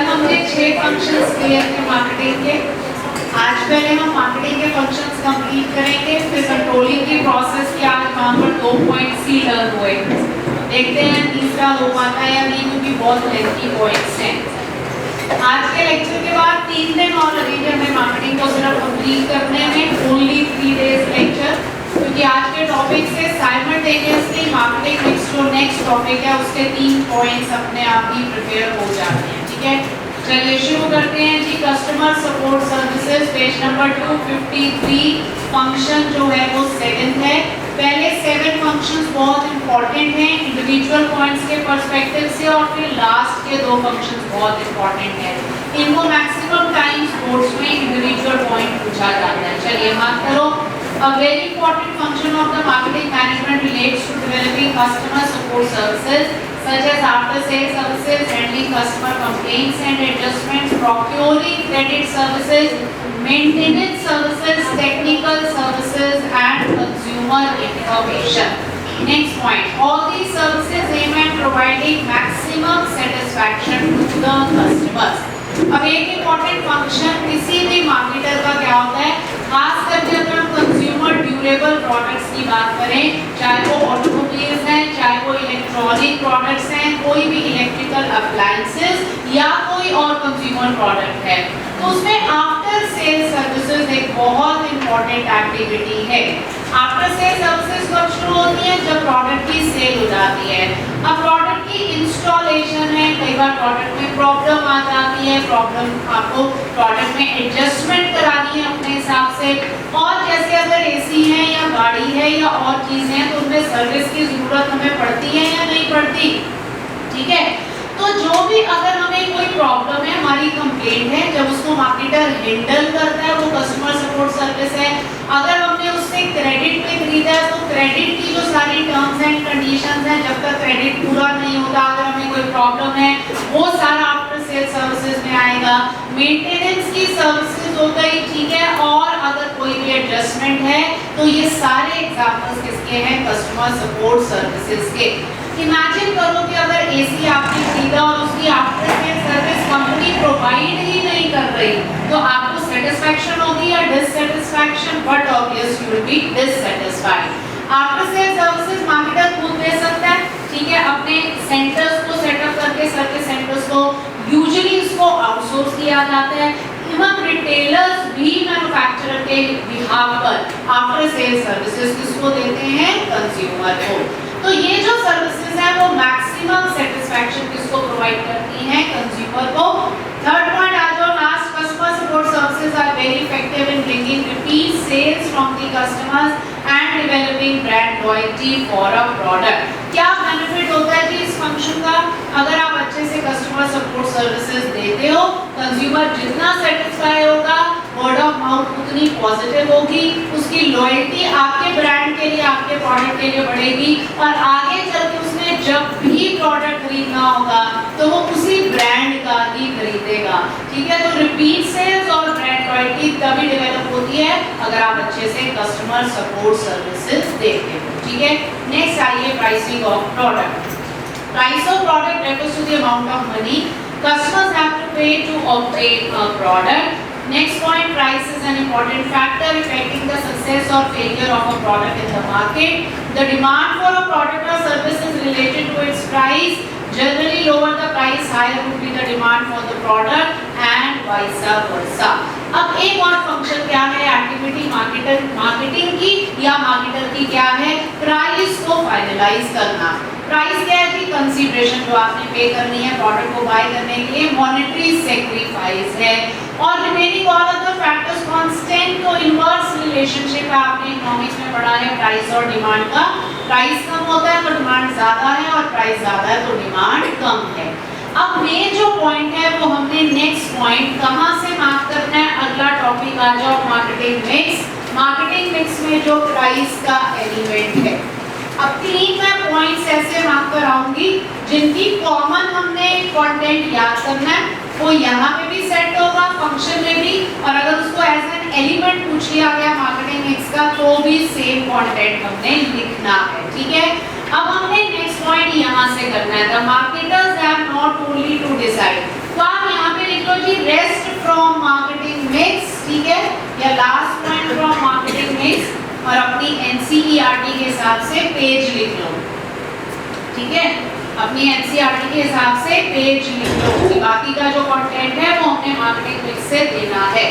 कल हमने 6 functions clear किए मार्केटिंग के। आज पहले हम मार्केटिंग के फंक्शंस कंप्लीट करेंगे, फिर कंट्रोलिंग की प्रोसेस क्या है, वहाँ पर 2 पॉइंट्स ही लर्न हुए। देखते हैं तीसरा हो पाता है या नहीं, क्योंकि बहुत लेंथी पॉइंट्स हैं। आज के लेक्चर के बाद 3 दिन और लगेंगे हमें मार्केटिंग को सिर्फ कंप्लीट करने में, ओनली 3 डेज लेक्चर, क्योंकि आज के टॉपिक से साइमल्टेनियसली मार्केटिंग मिक्स जो नेक्स्ट टॉपिक है उसके 3 पॉइंट्स अपने आप ही प्रिपेयर हो जाते हैं। ठीक है, चलिए शुरू करते हैं जी। Customer support services, page number 253, function जो है वो 7th है। पहले 7 फंक्शंस बहुत इंपॉर्टेंट हैं इंडिविजुअल पॉइंट्स के पर्सपेक्टिव से, और फिर लास्ट के 2 फंक्शंस बहुत इंपॉर्टेंट हैं। इनको मैक्सिमम टाइम्स बोर्ड्स में इंडिविजुअल पॉइंट पूछा जाता है। चलिए बात करो। A very important function of the marketing management relates to developing customer support services such as after sales services, handling customer complaints and adjustments, procuring credit services, maintenance services, technical services and consumer information. Next point, all these services aim at providing maximum satisfaction to the customers. अब एक important function किसी भी marketer का क्या होता है, खास करके अगर हम कंज्यूमर ड्यूरेबल प्रोडक्ट्स की बात करें, चाहे वो ऑटोमोबाइल्स हैं, चाहे वो इलेक्ट्रॉनिक प्रोडक्ट्स हैं, कोई भी इलेक्ट्रिकल अप्लायंसेस या कोई और कंज्यूमर प्रोडक्ट है, तो उसमें आफ्टर सेल सर्विसेज एक बहुत इंपॉर्टेंट एक्टिविटी है। आफ्टर सेल सर्विसेज कब शुरू होती है, जब प्रोडक्ट की सेल हो जाती है। अब प्रोडक्ट की इंस्टॉलेशन है, कई बार प्रोडक्ट में प्रॉब्लम आ जाती है, प्रॉब्लम आपको प्रोडक्ट में एडजस्टमेंट करानी है अपने हिसाब से, और जैसे अगर एसी है या गाड़ी है या और चीजें हैं तो उनमें सर्विस की जरूरत हमें पड़ती है या नहीं पड़ती। ठीक है, तो जो भी अगर हमें कोई प्रॉब्लम है, हमारी कंप्लेंट है, जब उसको मार्केटर हैंडल करता है वो कस्टमर सपोर्ट सर्विस है। अगर हमने उससे क्रेडिट पे खरीदा है तो क्रेडिट की जो सारी टर्म्स एंड कंडीशंस हैं, जब तक क्रेडिट पूरा नहीं होता, अगर हमें कोई प्रॉब्लम है वो सारा आफ्टर सेल सर्विसेज में आएगा। मेंटेनेंस की सर्विसेज हो गई, ठीक है, और अगर कोई भी एडजस्टमेंट है तो ये सारे एग्जांपल्स किसके हैं, कस्टमर सपोर्ट सर्विसेज के। इमेजिन करो कि अगर एसी आपने खरीदा और उसकी after sale service company provide ही नहीं कर रही, तो आपको सेटिस्फैक्शन होगी या dissatisfaction? But obvious you will be dissatisfied. After sale services marketer खुद दे सकता है, ठीक है, अपने सेंटर्स को सेटअप करके सर्विस सेंटर्स को यूजुअली उसको आउटसोर्स किया जाता है। इवन रिटेलर्स भी मैन्युफैक्चरर के बिहाफ पर आफ्टर सेल सर्विसेज किसको देते हैं, कंज्यूमर को। तो ये जो सर्विसेज है वो मैक्सिमम सेटिस्फैक्शन किसको प्रोवाइड करती हैं, कंज्यूमर को। थर्ड पॉइंट आ जाओ last, customer support services are very effective in bringing repeat sales from the customers and developing brand loyalty for a product. क्या बेनिफिट होता है जी इस फंक्शन का, अगर आप अच्छे से कस्टमर सपोर्ट सर्विसेज देते हो, कंज्यूमर जितना सेटिस्फाई होगा, वर्ड ऑफ माउथ उतनी पॉजिटिव होगी, उसकी लॉयल्टी आपके ब्रांड के लिए, आपके प्रोडक्ट के लिए बढ़ेगी, और आगे चल के उसने जब भी प्रोडक्ट खरीदना होगा तो वो उसी ब्रांड का ही खरीदेगा। ठीक है, तो रिपीट सेल्स और ब्रांड लॉयल्टी तभी डेवलप होती है अगर आप अच्छे से कस्टमर सपोर्ट सर्विसेज देते हो। ठीक है, नेक्स्ट आइए pricing of product. Price of product refers to the amount of money customers have to pay to obtain a product. Next point, price is an important factor affecting the success or failure of a product in the market. The demand for a product or service is related to its price. Generally, lower the price, higher would be the demand for the product and vice versa. अब एक और function क्या है, activity marketing की या marketer की क्या है, प्राइस को फाइनलाइज करना। प्राइस क्या है जी, कंसीडरेशन जो आपने पे करनी है प्रोडक्ट को बाय करने के लिए, मॉनेटरी सेक्रीफाइस है, और remaining all of the factors constant. तो इनवर्स रिलेशनशिप आपने इकोनॉमिक्स में पढ़ा है प्राइस और डिमांड का। प्राइस कम होता है तो डिमांड ज्यादा है, और प्राइस ज्यादा है तो डिमांड कम है। अब मेन जो पॉइंट है वो हमने नेक्स्ट पॉइंट कहाँ से मार्क करना है, अगला टॉपिक आ जाओ मार्केटिंग मिक्स। मार्केटिंग मिक्स में जो प्राइस का एलिमेंट है, अब 3 मैं पॉइंट्स ऐसे मार्क कराऊंगी जिनकी कॉमन हमने कंटेंट याद करना है, वो यहाँ पे भी सेट होगा फंक्शन में भी, और अगर उसको एज एन एलिमेंट पूछ लिया गया मार्केटिंग मिक्स का तो भी सेम कंटेंट हमने लिखना है। ठीक है, अब हमने नेक्स्ट पॉइंट यहाँ से करना है, the marketers have not only to decide. तो आप यहाँ पे और अपनी एनसीईआरटी के हिसाब से पेज लिख लो, ठीक है। अपनी एनसीईआरटी के हिसाब से पेज लिख लो, बाकी का जो कंटेंट है वो हमने मार्केटिंग मिक्स से देना है।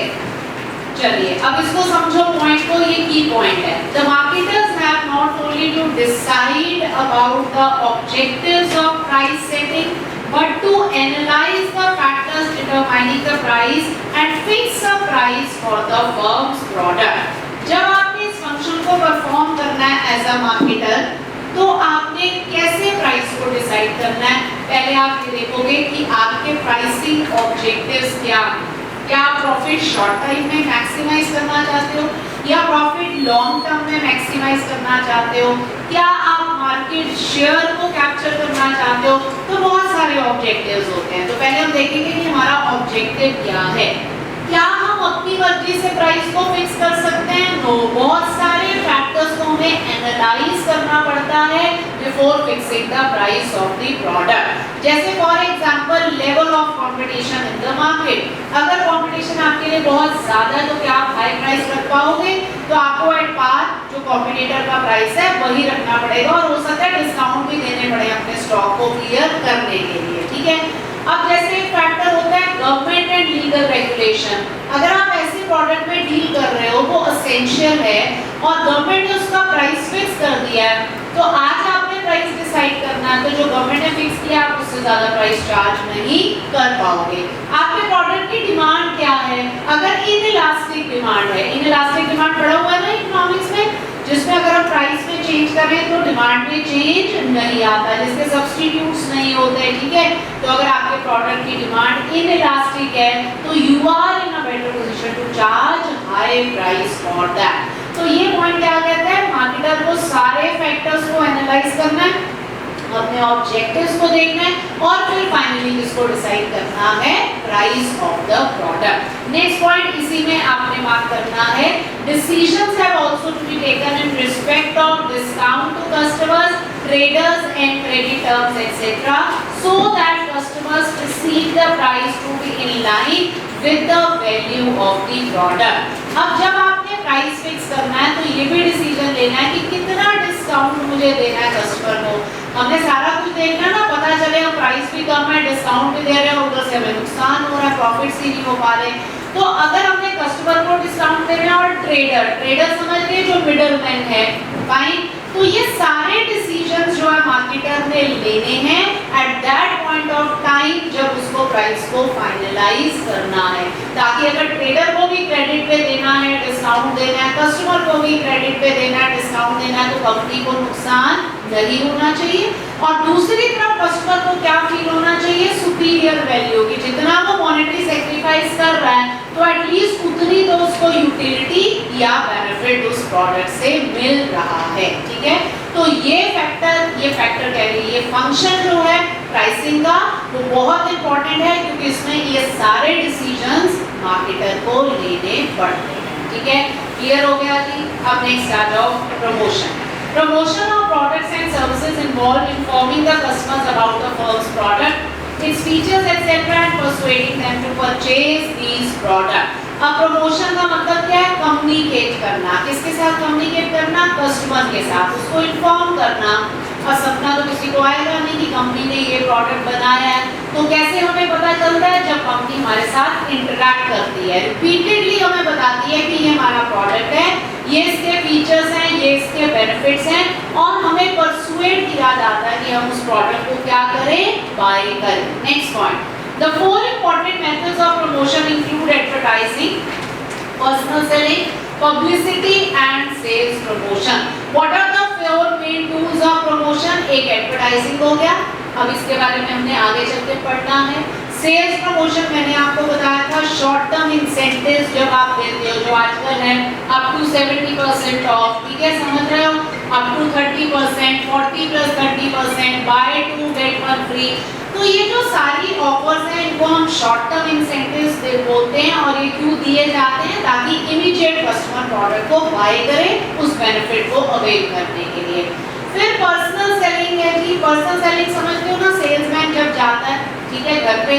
चलिए अब इसको समझो पॉइंट को, ये की पॉइंट है। The marketers have not only to decide about the objectives of price setting but to analyse the factors determining the price and fix the price for the firm's product. जब आपने इस function को perform करना है as a marketer, तो आपने कैसे price को डिसाइड करना है। पहले आप ये देखोगे कि आपके प्राइसिंग ऑब्जेक्टिव्स क्या हैं। क्या आप प्रॉफिट शॉर्ट टाइम में मैक्सिमाइज करना चाहते हो या प्रॉफिट लॉन्ग टर्म में मैक्सिमाइज करना चाहते हो, क्या आप मार्केट शेयर को कैप्चर करना चाहते हो। तो बहुत सारे ऑब्जेक्टिव्स होते हैं। तो पहले हम देखेंगे कि हमारा ऑब्जेक्टिव क्या है। क्या हम अपनी मर्जी से प्राइस को फिक्स कर सकते हैं? नो, बहुत सारे फैक्टर्स को हमें एनालाइज करना पड़ता है before fixing the price of the product. जैसे for example level of competition in the market. अगर कंपटीशन आपके लिए बहुत ज्यादा है तो क्या आप हाई प्राइस रख पाओगे? तो आपको एट पार जो कॉम्पिटिटर का प्राइस है वही रखना पड़ेगा और हो सकता है डिस्काउंट भी देने पड़े अपने स्टॉक को क्लियर करने के लिए, ठीक है। अब जैसे एक फैक्टर होता है गवर्नमेंट एंड लीगल रेगुलेशन। अगर आप ऐसे प्रोडक्ट में डील कर रहे हो वो एसेंशियल है और गवर्नमेंट ने उसका प्राइस फिक्स कर दिया है, तो आज आपने प्राइस डिसाइड करना है, तो जो गवर्नमेंट ने फिक्स किया आप उससे ज्यादा प्राइस चार्ज नहीं कर पाओगे। आपके प्रोडक्ट की डिमांड क्या है? अगर इनइलास्टिक डिमांड है, इनइलास्टिक डिमांड पड़ा हुआ है ना इकोनॉमिक्स में, जिसमें अगर हम प्राइस में चेंज करें तो डिमांड में चेंज नहीं आता, जिसके सब्स्टिट्यूट्स नहीं होते, ठीक है। तो अगर आपके प्रोडक्ट की डिमांड इनइलास्टिक है तो you are in a better position to charge high price for that. तो ये पॉइंट क्या कहता है, मार्केटर को सारे फैक्टर्स को एनालाइज करना है, अपने ऑब्जेक्टिव्स को देखना है और फिर फाइनली इसको डिसाइड करना है price of the product. Next point इसी में आपने मार्क करना है, decisions have also to be taken in respect of discount to customers, traders and credit terms etc. so that customers perceive the price to be in line with the value of the product. अब जब आपने price fix करना है तो ये भी decision लेना है कि कितना डिस्काउंट मुझे देना है कस्टमर को। हमने सारा कुछ देखना ना, पता चले हम प्राइस भी कम है, डिस्काउंट भी दे रहे हैं, उधर से हमें नुकसान हो रहा है, प्रॉफिट्स ही नहीं हो पा रहे। तो अगर हमने कस्टमर को डिस्काउंट दे रहे हैं और ट्रेडर समझ लिए जो मिडलमैन है, फाइन, तो ये सारे डिसीजंस जो है मार्केटर ने लेने हैं at that point of time जब उसको प्राइस को फाइनलाइज करना है, ताकि अगर ट्रेडर को भी क्रेडिट पे देना है, डिस्काउंट देना है, कस्टमर को भी क्रेडिट पे देना है, डिस्काउंट देना है, तो कंपनी को नुकसान नहीं होना चाहिए। और दूसरी तरफ कस्टमर को क्या फील होना चाहिए, सुपीरियर वैल्यू की, जितना वो मॉनेटरी सेक्रीफाइस कर रहा है तो एटलीस्ट उतनी तो उसको यूटिलिटी या बेनिफिट उस प्रोडक्ट से मिल रहा है, ठीक है। तो ये फैक्टर कह रही है, फंक्शन जो है प्राइसिंग का वो बहुत इंपॉर्टेंट है क्योंकि इसमें ये सारे डिसीजंस मार्केटर को लेने पड़ते हैं, ठीक है। क्लियर हो गया जी। अब नेक्स्ट आ जाओ promotion. Promotion of products and services involve informing the customers about the firm's product, its features etc. and persuading them to purchase these products. अब प्रमोशन का मतलब क्या है, कम्युनिकेट करना। किसके साथ कम्युनिकेट करना, कस्टमर के साथ, उसको इन्फॉर्म करना। और सपना तो किसी को आएगा नहीं कि कंपनी ने ये प्रोडक्ट बनाया है, तो कैसे हमें पता चलता है, जब कंपनी हमारे साथ इंटरैक्ट करती है, रिपीटेडली हमें बताती है कि ये हमारा प्रोडक्ट है, ये इसके फीचर्स हैं, ये इसके बेनिफिट्स हैं, और हमें परसुएट किया जाता है कि हम उस प्रोडक्ट को क्या करें, बाय करें। Next point, the four important methods of promotion include advertising, personal selling, publicity and sales promotion. What are the four main tools of promotion? एक एडवर्टाइजिंग हो गया, अब इसके बारे में हमने आगे चल के पढ़ना है। सेल्स प्रमोशन मैंने आपको बताया था, शॉर्ट टर्म इंसेंटिव्स जब आप देते हो, जो आजकल है अप टू 70% ऑफ, ठीक है, समझ रहे हो, up to 30%, 40 + 30%, buy 2 get 1 free. तो ये जो सारी ऑफर्स हैं इनको हम शॉर्ट टर्म इंसेंटिव्स बोलते हैं, और ये क्यों दिए जाते हैं, ताकि इमीडिएट कस्टमर प्रोडक्ट को बाय करे उस बेनिफिट को अवेल करने के लिए। फिर पर्सनल सेलिंग है जी। पर्सनल सेलिंग समझते हो ना, सेल्समैन जब जाता है, ठीक है, घर पे,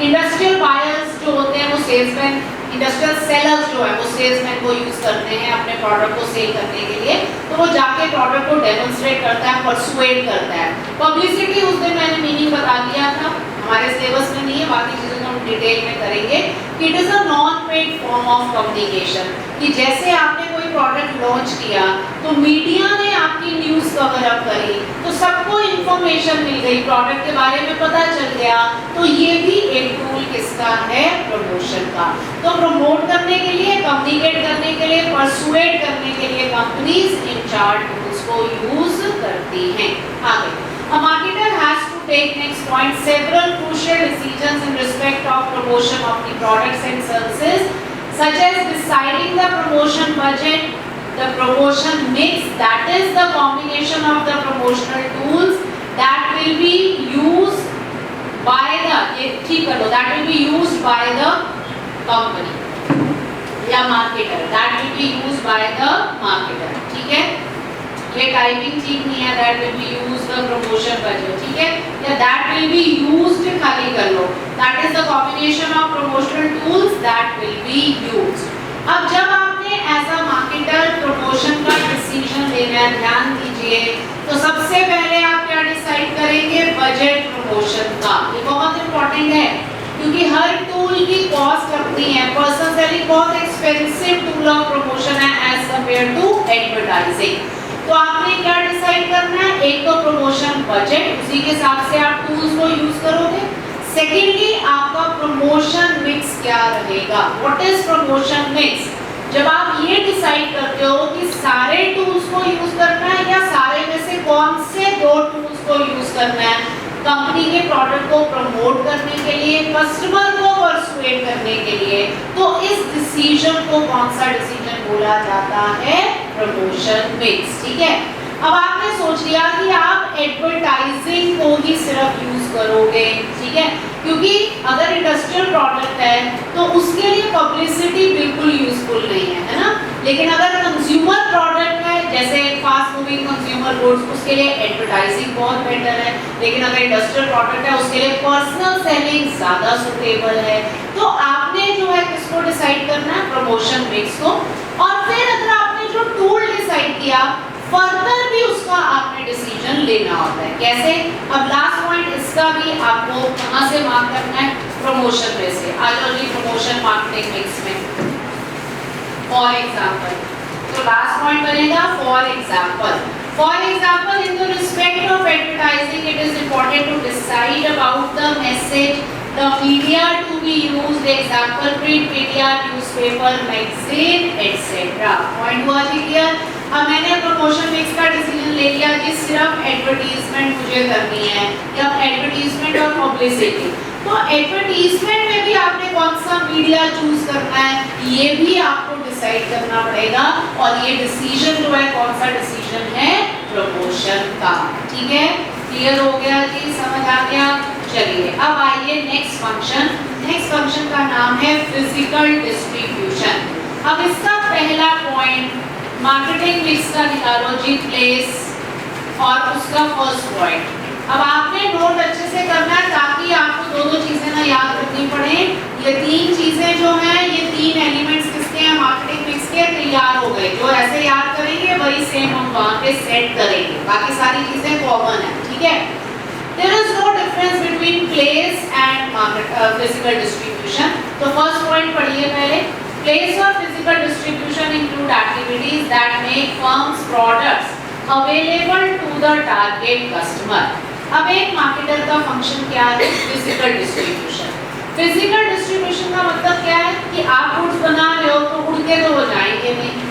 इंडस्ट्रियल बायर्स जो होते हैं वो सेल्समैन इंडस्ट्रियल सेलर्स जो है वो सेल्समैन को यूज करते हैं अपने प्रोडक्ट को सेल करने के लिए, तो वो जाके प्रोडक्ट को डेमोन्स्ट्रेट करता है, परसुएड करता है। पब्लिसिटी उस दिन मैंने मीनिंग बता दिया था, हमारे सिलेबस में नहीं है, बाकी चीजें हम डिटेल में करेंगे। It is a non paid form of communication, कि जैसे आपने कोई प्रोडक्ट लॉन्च किया तो मीडिया ने आपकी न्यूज कवर अप करी, तो सबको इंफॉर्मेशन मिल गई, प्रोडक्ट के बारे में पता चल गया, तो ये भी एक टूल किसका है, प्रमोशन का। तो प्रमोट करने के लिए, कम्युनिकेट करने के लिए, परसुएड करने के लिए कंपनीज इन चार टूल्स को यूज करती हैं। आगे, a marketer has to take next point several crucial decisions in respect of promotion of the products and services, such as deciding the promotion budget, the promotion mix, that is the combination of the promotional tools that will be used by the, that will be used by the company या marketer, that will be used by the marketer, ठीक है। ये typing ठीक नहीं है, that will be used the promotion budget, ठीक है, या that will be used खाली कर लो, that is the combination of promotional tools that will be used। अब जब आपने ऐसा मार्केटर प्रमोशन का डिसीजन लेना है, ध्यान दीजिए, तो सबसे पहले आप क्या डिसाइड करेंगे, बजट प्रमोशन का। ये बहुत इंपॉर्टेंट है क्योंकि हर टूल की कॉस्ट अपनी है। पर्सनल सेलिंग बहुत एक्सपेंसिव टूल ऑफ प्रमोशन है एज कंपेयर टू एडवर्टाइजिंग। तो आपने क्या डिसाइड करना है, एक तो प्रमोशन बजट, उसी के हिसाब से आप टूल्स को यूज करोगे। सेकेंडली, आपका प्रमोशन मिक्स क्या रहेगा, व्हाट इज प्रमोशन मिक्स। जब आप ये डिसाइड करते हो कि सारे टूल्स को यूज करना है या सारे में से कौन से दो टूल्स को यूज करना है, कंपनी के प्रोडक्ट को प्रमोट करने के लिए, कस्टमर को परसुएड करने के लिए, तो इस डिसीजन को कौन सा डिसीजन बोला जाता है, प्रमोशन मिक्स, ठीक है। अब आपने सोच लिया कि आप एडवर्टाइजिंग को ही सिर्फ यूज करोगे, ठीक है, क्योंकि अगर इंडस्ट्रियल प्रोडक्ट है तो उसके लिए पब्लिसिटी बिल्कुल यूजफुल नहीं है ना। लेकिन अगर कंज्यूमर प्रोडक्ट है, जैसे फास्ट मूविंग कंज्यूमर गुड्स, उसके लिए एडवर्टाइजिंग बहुत बेटर है। लेकिन अगर इंडस्ट्रियल प्रोडक्ट है उसके लिए पर्सनल सेलिंग ज्यादा सुटेबल है। तो आपने जो है किसको डिसाइड करना है, प्रमोशन मिक्स को। और फिर अगर आपने जो टूल डिसाइड किया, फर्दर भी उसका आपने डिसीजन लेना होता है। कैसे, अब लास्ट पॉइंट इसका भी आपको कहां से मार्क करना है, प्रमोशन में से। आ जाओ जी प्रमोशन मार्केटिंग मिक्स में। फॉर एग्जांपल, तो लास्ट पॉइंट बनेगा for example. For example, in the respect of advertising it is important to decide about the message, the media to be used, example print media, newspaper, magazine, etc. Point हुआ जी clear. अब मैंने promotion mix का decision ले लिया कि सिर्फ advertisement मुझे करनी है, या एडवर्टीजमेंट और पब्लिसिटी। तो एडवर्टीजमेंट में भी आपने कौन सा मीडिया चूज करना है, ये भी आपको डिसाइड करना पड़ेगा। और ये डिसीजन जो है कौन सा डिसीजन है, प्रमोशन का, ठीक है। क्लियर हो गया जी, समझ आ गया। चलिए अब आइए नेक्स्ट फंक्शन। नेक्स्ट फंक्शन का नाम है फिजिकल डिस्ट्रीब्यूशन। अब इसका पहला पॉइंट मार्केटिंग मिक्स का निकालो जी, प्लेस, और उसका फर्स्ट पॉइंट। अब आपने नोट अच्छे से करना है ताकि आपको दो चीजें ना याद रखनी पड़े। ये तीन चीजें जो हैं, ये तीन एलिमेंट्स किसके हैं, मार्केटिंग मिक्स के, तैयार हो गए। जो ऐसे याद करेंगे वही सेम हम वहां पे सेट करेंगे, बाकी सारी चीजें कॉमन है, ठीक है। There is no difference between place and physical distribution. तो first point पढ़िए पहले। Place और physical distribution include activities that make firms products available to the target customer. अब एक मार्केटर का फंक्शन क्या है, physical distribution. Physical distribution का मतलब क्या है कि आप गुड्स बना रहे हो तो उड़ के तो हो जाएंगे नहीं,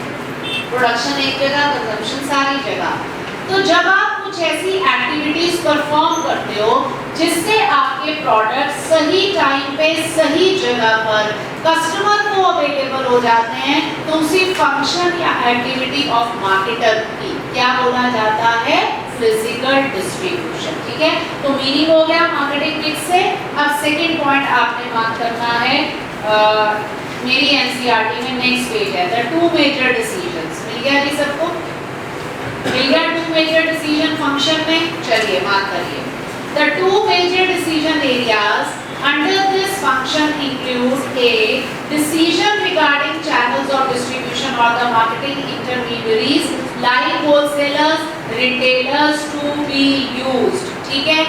प्रोडक्शन एक जगह, कंजम्पशन सारी जगह। तो जब आप कुछ ऐसी एक्टिविटीज परफॉर्म करते हो जिससे आपके प्रोडक्ट सही टाइम पे सही जगह पर कस्टमर को अवेलेबल हो जाते हैं, तो उसी फंक्शन या एक्टिविटी ऑफ मार्केटर की क्या बोला जाता है, फिजिकल डिस्ट्रीब्यूशन, ठीक है। तो मीनिंग हो गया मार्केटिंग मिक्स से। अब सेकंड पॉइंट आपने मार्क करना है, मेरी एनसीईआरटी में नेक्स्ट पेज है, द टू मेजर डिसीजंस। मिल गया जी सबको, मिल गया टू मेजर डिसीजन फंक्शन में। चलिए मार्क करिए, the two major decision areas under this function include a decision regarding channels of distribution or the marketing intermediaries like wholesalers, retailers to be used. ठीक है,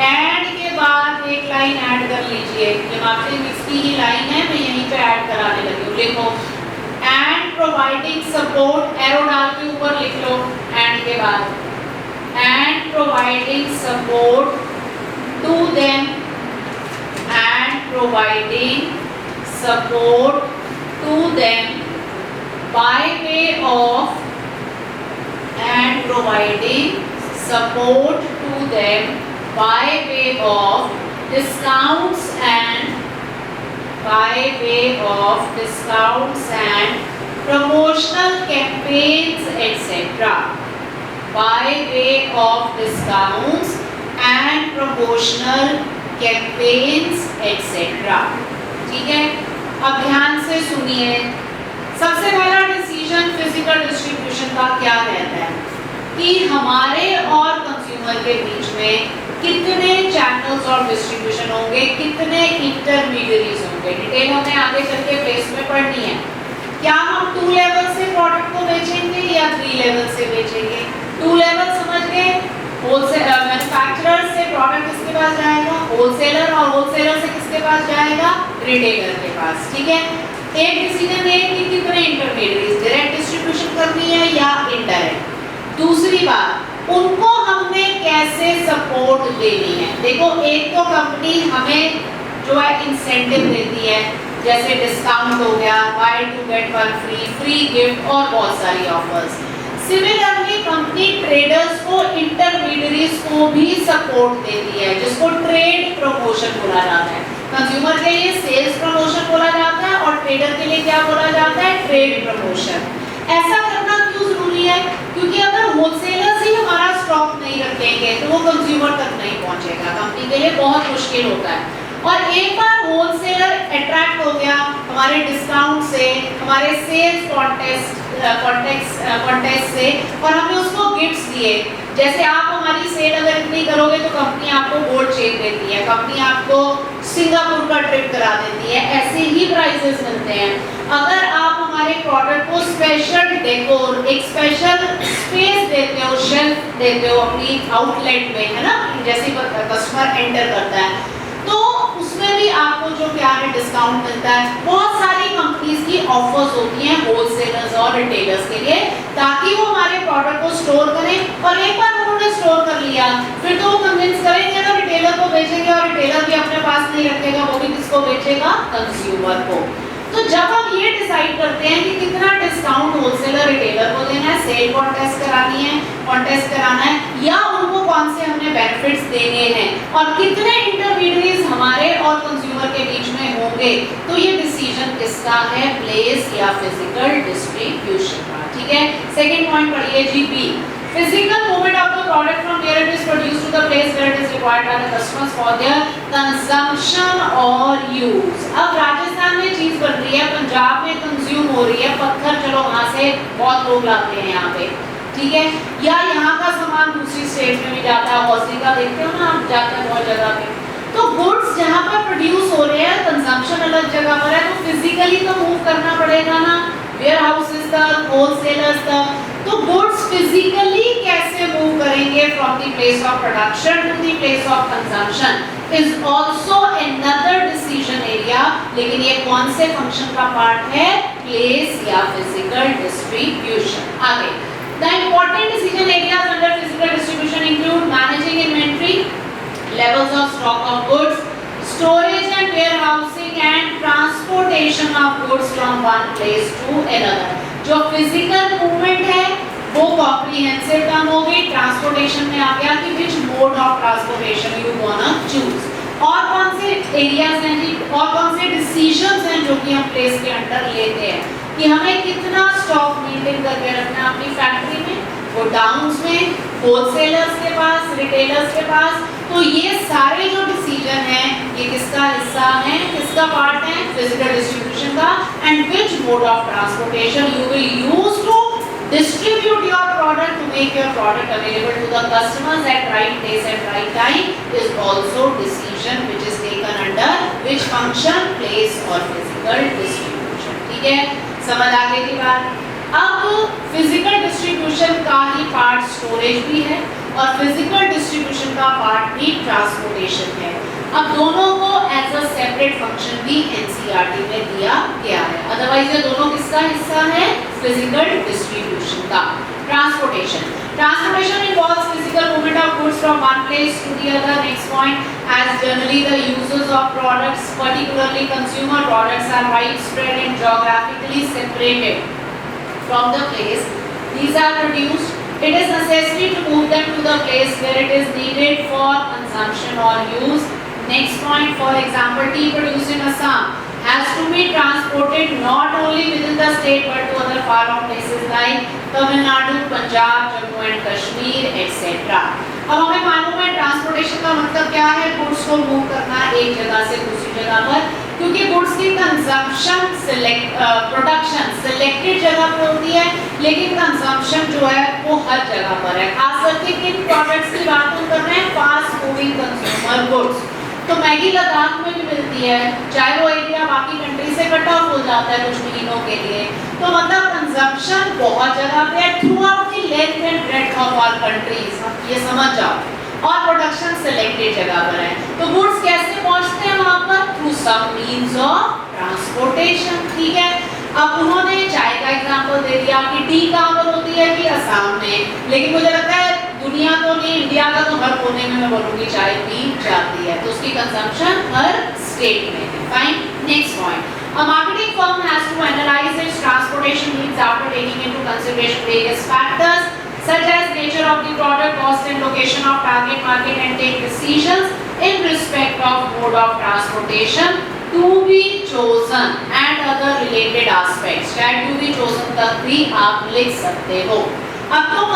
add के बाद एक line add कर लीजिए, ये मार्केटिंग मिक्स की ही लाइन है, मैं यहीं पे ऐड कराने लगी हूँ। लिखो एंड प्रोवाइडिंग सपोर्ट, एरो डाल के ऊपर लिख लो एंड के बाद, and providing support to them, and providing support to them by way of, and providing support to them by way of discounts and promotional campaigns etc. by way of discounts and promotional campaigns etcetera. ठीक है, अब ध्यान से सुनिए। सबसे पहला decision physical distribution का क्या रहता है कि हमारे और कंज्यूमर के बीच में कितने चैनल्स और डिस्ट्रीब्यूशन होंगे, कितने इंटरमीडियरीज होंगे। डिटेल हमें आगे चल के प्लेस में पढ़नी है। क्या हम 2 लेवल से प्रोडक्ट को बेचेंगे या 3 लेवल से बेचेंगे? 2 लेवल समझ गए, मैन्युफैक्चरर से प्रोडक्ट किसके पास जाएगा, होलसेलर, और होलसेलर से किसके पास जाएगा, रिटेलर के पास। ठीक है, एक डिसीजन है कि कितने इंटरमीडिएट डायरेक्ट डिस्ट्रीब्यूशन करनी है या इनडायरेक्ट। दूसरी बात, उनको हमने कैसे सपोर्ट देनी है। देखो, एक तो कंपनी हमें जो है इंसेंटिव देती है, जैसे डिस्काउंट हो गया, buy 2 get 1 free, free gift और बहुत सारी ऑफर्स। सिमिलरली कंपनी ट्रेडर्स को, इंटरमीडियरीज को भी सपोर्ट देती है, जिसको ट्रेड प्रमोशन बोला जाता है। कंज्यूमर के लिए सेल्स प्रमोशन बोला जाता है और ट्रेडर के लिए क्या बोला जाता है, ट्रेड प्रमोशन। ऐसा करना क्यों जरूरी है? क्योंकि अगर होलसेलर्स ही हमारा स्टॉक नहीं रखेंगे तो वो कंज्यूमर तक नहीं पहुंचेगा, कंपनी के लिए बहुत मुश्किल होता है। और एक बार होलसेलर अट्रैक्ट हो गया हमारे डिस्काउंट से, हमारे सेल्स कॉन्टेस्ट से, और हमने उसको गिफ्ट्स दिए, जैसे आप हमारी सेल अगर इतनी करोगे तो कंपनी आपको गोल्ड चेन देती है, कंपनी आपको सिंगापुर का ट्रिप करा देती है, ऐसे ही प्राइजेस मिलते हैं। अगर आप हमारे प्रोडक्ट को स्पेशल डेकोर, एक स्पेशल स्पेस देते हो, शेल्फ देते हो अपनी आउटलेट में, है ना, जैसे कस्टमर एंटर करता है तो उसमें भी आपको जो क्या है, डिस्काउंट मिलता है। बहुत सारी कंपनीज की ऑफर्स होती हैं होलसेलर्स और रिटेलर्स के लिए, ताकि वो हमारे प्रोडक्ट को स्टोर करें, और एक बार उन्होंने स्टोर कर लिया फिर तो वो कन्विंस करेंगे ना रिटेलर को बेचेंगे, और रिटेलर भी अपने पास नहीं रखेगा, वो भी किसको बेचेगा, कंज्यूमर को। तो जब हम ये डिसाइड करते हैं कि कितना डिस्काउंट होलसेलर रिटेलर को देना है, सेल कॉन्टेस्ट कराना है, या उनको कौन से हमने बेनिफिट्स देने हैं, और कितने इंटरमीडिएट्स हमारे और कंज्यूमर के बीच में होंगे, तो ये डिसीजन किसका है, प्लेस या फिजिकल डिस्ट्रीब्यूशन का। ठीक है, सेकंड पॉइंट पढ़िए जी, B, physical movement of the product from where it is produced to the place where it is required by the customers for their consumption or use। अब राजस्थान में चीज बन रही है, पंजाब में कंज्यूम हो रही है, पत्थर चलो वहाँ से बहुत लोग लाते हैं यहाँ पे, ठीक है, या यहाँ का सामान दूसरी स्टेट में भी जाता है, हौसली का देखते हो ना आप, जाता है बहुत जगह पे। तो गुड्स जहाँ पर प्रोड्यूस हो रहे हैं, कंजम्पशन अलग जगह पर है, तो फिजिकली तो मूव करना पड़ेगा ना, वेयर हाउसेस तक, होलसेलर्स तक। तो गुड्स फिजिकली कैसे मूव करेंगे from the place of production to the place of consumption is also another decision area, लेकिन ये कौन से फंक्शन का पार्ट है, प्लेस या फिजिकल डिस्ट्रीब्यूशन। आगे, the important decision areas under physical distribution include managing inventory, levels of stock of goods, storage and warehousing and transportation of goods from one place to another। जो physical movement है वो comprehensive term हो गई, transportation में आ गया कि which mode of transportation you wanna choose। और कौन से एरियाज हैं जी, और कौन से डिसीजंस हैं जो कि हम प्लेस के अंडर लेते हैं कि हमें कितना स्टॉक मेंटेन करके रखना है अपनी फैक्ट्री में, गोडाउन्स में, होलसेलर्स के पास, रिटेलर्स के पास। तो ये सारे जो डिसीजन हैं ये किसका हिस्सा है, किसका पार्ट है, फिजिकल डिस्ट्रीब्यूशन का। And which mode of transportation you will use to distribute your product to make your product available to the customers at right place and right time is also decision which is taken under which function, place or physical distribution. ठीक है, समझ आ गई थी बात। अब physical distribution का ही part storage भी है और फिजिकल डिस्ट्रीब्यूशन का पार्ट भी ट्रांसपोर्टेशन है। अब दोनों को एज अ सेपरेट फंक्शन भी एनसीईआरटी में दिया गया है, अदरवाइज ये दोनों किसका हिस्सा है? फिजिकल डिस्ट्रीब्यूशन का। Transportation involves physical movement of goods from one place to the other. Next point, as generally the uses of products, particularly consumer products, are widespread and geographically separated from the place these are produced, it is necessary to move them to the place where it is needed for consumption or use. Next point, for example, tea produced in Assam has to be transported not only within the state but to other far-off places like Tamil Nadu, Punjab, Jammu and Kashmir, etc. अब हमें मालूम है transportation का मतलब क्या है? Goods को move करना एक जगह से दूसरी जगह पर, क्योंकि गुड्स की कंजम्पशन प्रोडक्शन सिलेक्टेड जगह पर होती है, लेकिन कंजम्पशन जो है वो हर जगह पर है। खास करके किन प्रोडक्ट्स की बात हम कर रहे हैं? Fast moving consumer goods. तो मैगी लद्दाख में भी मिलती है, चाहे वो एरिया बाकी कंट्री से कट ऑफ हो जाता है कुछ महीनों के लिए, तो मतलब कंजम्पशन बहुत जगह पे है through out the length and breadth of all countries, ये समझ जाओ, और प्रोडक्शन सिलेक्टेड जगह पर है। तो गुड्स कैसे पहुंचते हैं वहां पर? Through some means of transportation. ठीक है, अब उन्होंने चाय का एग्जांपल दे दिया कि टी कहाँ पर होती है कि असम में, लेकिन मुझे लगता है दुनिया तो नहीं, इंडिया का तो हर कोने में मैं बोलूंगी चाय पी जाती है, तो उसकी कंजम्पशन हर स्टेट में है। Fine, next point, a marketing firm has to analyze its transportation needs after taking into consideration various factors such as nature of the product, cost and location of target market, and take decisions in respect of mode of transportation to be chosen and other related aspects। That to be chosen तक भी आप लिख सकते हो। अब तो